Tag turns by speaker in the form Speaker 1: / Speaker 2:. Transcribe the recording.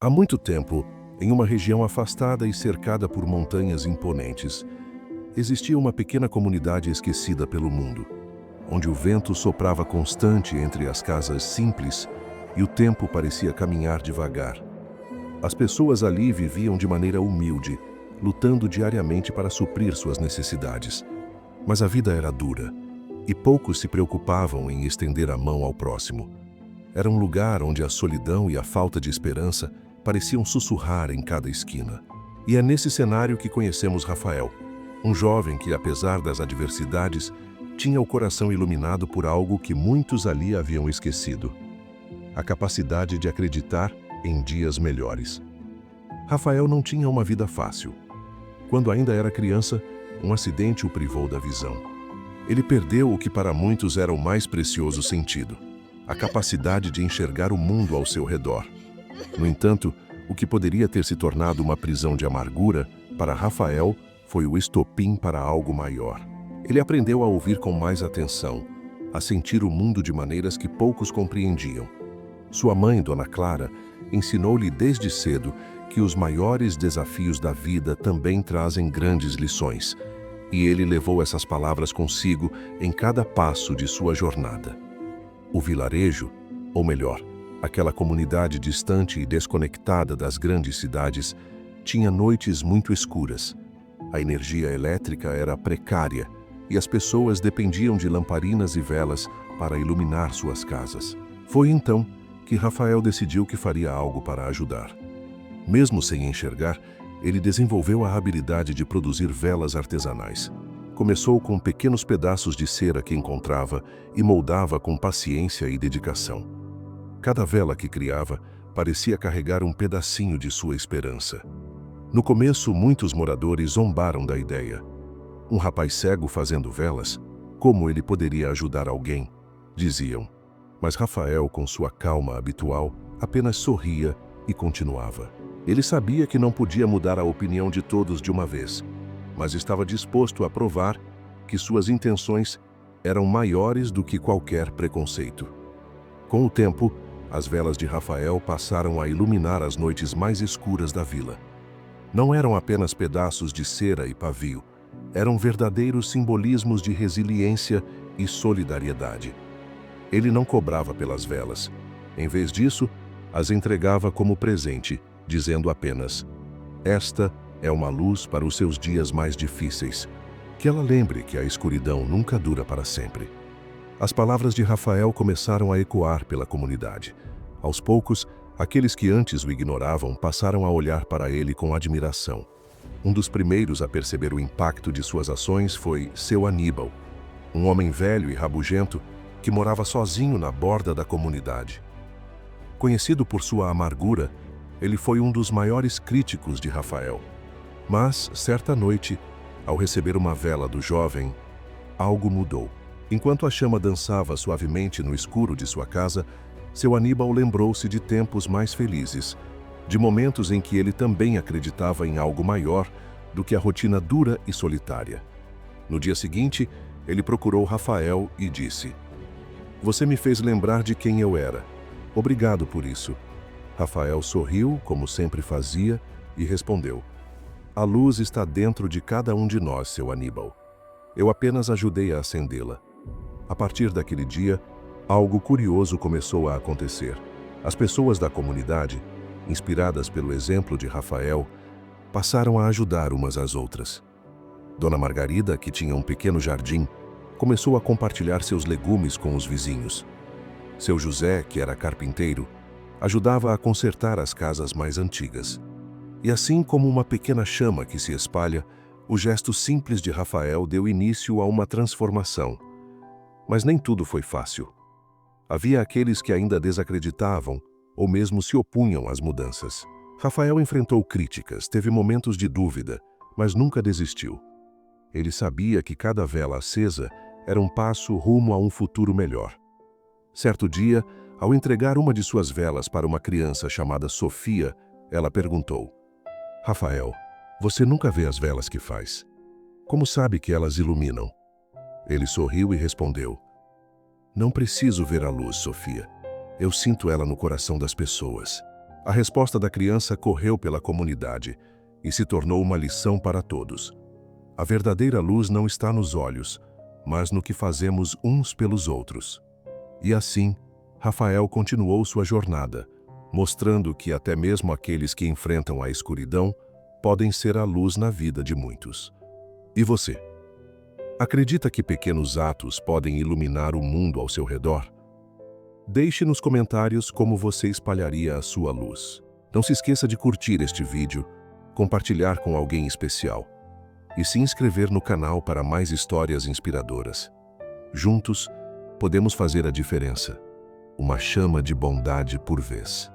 Speaker 1: Há muito tempo, em uma região afastada e cercada por montanhas imponentes, existia uma pequena comunidade esquecida pelo mundo, onde o vento soprava constante entre as casas simples e o tempo parecia caminhar devagar. As pessoas ali viviam de maneira humilde, lutando diariamente para suprir suas necessidades. Mas a vida era dura, e poucos se preocupavam em estender a mão ao próximo. Era um lugar onde a solidão e a falta de esperança pareciam sussurrar em cada esquina. E é nesse cenário que conhecemos Rafael, um jovem que, apesar das adversidades, tinha o coração iluminado por algo que muitos ali haviam esquecido: a capacidade de acreditar em dias melhores. Rafael não tinha uma vida fácil. Quando ainda era criança, um acidente o privou da visão. Ele perdeu o que para muitos era o mais precioso sentido: a capacidade de enxergar o mundo ao seu redor. No entanto, o que poderia ter se tornado uma prisão de amargura, para Rafael, foi o estopim para algo maior. Ele aprendeu a ouvir com mais atenção, a sentir o mundo de maneiras que poucos compreendiam. Sua mãe, Dona Clara, ensinou-lhe desde cedo que os maiores desafios da vida também trazem grandes lições, e ele levou essas palavras consigo em cada passo de sua jornada. O vilarejo, ou melhor, aquela comunidade distante e desconectada das grandes cidades, tinha noites muito escuras. A energia elétrica era precária e as pessoas dependiam de lamparinas e velas para iluminar suas casas. Foi então que Rafael decidiu que faria algo para ajudar. Mesmo sem enxergar, ele desenvolveu a habilidade de produzir velas artesanais. Começou com pequenos pedaços de cera que encontrava e moldava com paciência e dedicação. Cada vela que criava parecia carregar um pedacinho de sua esperança. No começo, muitos moradores zombaram da ideia. Um rapaz cego fazendo velas? Como ele poderia ajudar alguém? Diziam. Mas Rafael, com sua calma habitual, apenas sorria e continuava. Ele sabia que não podia mudar a opinião de todos de uma vez, mas estava disposto a provar que suas intenções eram maiores do que qualquer preconceito. Com o tempo, as velas de Rafael passaram a iluminar as noites mais escuras da vila. Não eram apenas pedaços de cera e pavio, eram verdadeiros simbolismos de resiliência e solidariedade. Ele não cobrava pelas velas. Em vez disso, as entregava como presente, dizendo apenas: "Esta é uma luz para os seus dias mais difíceis. Que ela lembre que a escuridão nunca dura para sempre." As palavras de Rafael começaram a ecoar pela comunidade. Aos poucos, aqueles que antes o ignoravam passaram a olhar para ele com admiração. Um dos primeiros a perceber o impacto de suas ações foi seu Aníbal, um homem velho e rabugento que morava sozinho na borda da comunidade. Conhecido por sua amargura, ele foi um dos maiores críticos de Rafael. Mas, certa noite, ao receber uma vela do jovem, algo mudou. Enquanto a chama dançava suavemente no escuro de sua casa, seu Aníbal lembrou-se de tempos mais felizes, de momentos em que ele também acreditava em algo maior do que a rotina dura e solitária. No dia seguinte, ele procurou Rafael e disse: "Você me fez lembrar de quem eu era. Obrigado por isso." Rafael sorriu, como sempre fazia, e respondeu: "A luz está dentro de cada um de nós, seu Aníbal. Eu apenas ajudei a acendê-la." A partir daquele dia, algo curioso começou a acontecer. As pessoas da comunidade, inspiradas pelo exemplo de Rafael, passaram a ajudar umas às outras. Dona Margarida, que tinha um pequeno jardim, começou a compartilhar seus legumes com os vizinhos. Seu José, que era carpinteiro, ajudava a consertar as casas mais antigas. E assim como uma pequena chama que se espalha, o gesto simples de Rafael deu início a uma transformação. Mas nem tudo foi fácil. Havia aqueles que ainda desacreditavam ou mesmo se opunham às mudanças. Rafael enfrentou críticas, teve momentos de dúvida, mas nunca desistiu. Ele sabia que cada vela acesa era um passo rumo a um futuro melhor. Certo dia, ao entregar uma de suas velas para uma criança chamada Sofia, ela perguntou: "Rafael, você nunca vê as velas que faz? Como sabe que elas iluminam?" Ele sorriu e respondeu: "Não preciso ver a luz, Sofia. Eu sinto ela no coração das pessoas." A resposta da criança correu pela comunidade e se tornou uma lição para todos. A verdadeira luz não está nos olhos, mas no que fazemos uns pelos outros. E assim, Rafael continuou sua jornada, mostrando que até mesmo aqueles que enfrentam a escuridão podem ser a luz na vida de muitos. E você? Acredita que pequenos atos podem iluminar o mundo ao seu redor? Deixe nos comentários como você espalharia a sua luz. Não se esqueça de curtir este vídeo, compartilhar com alguém especial e se inscrever no canal para mais histórias inspiradoras. Juntos, podemos fazer a diferença. Uma chama de bondade por vez.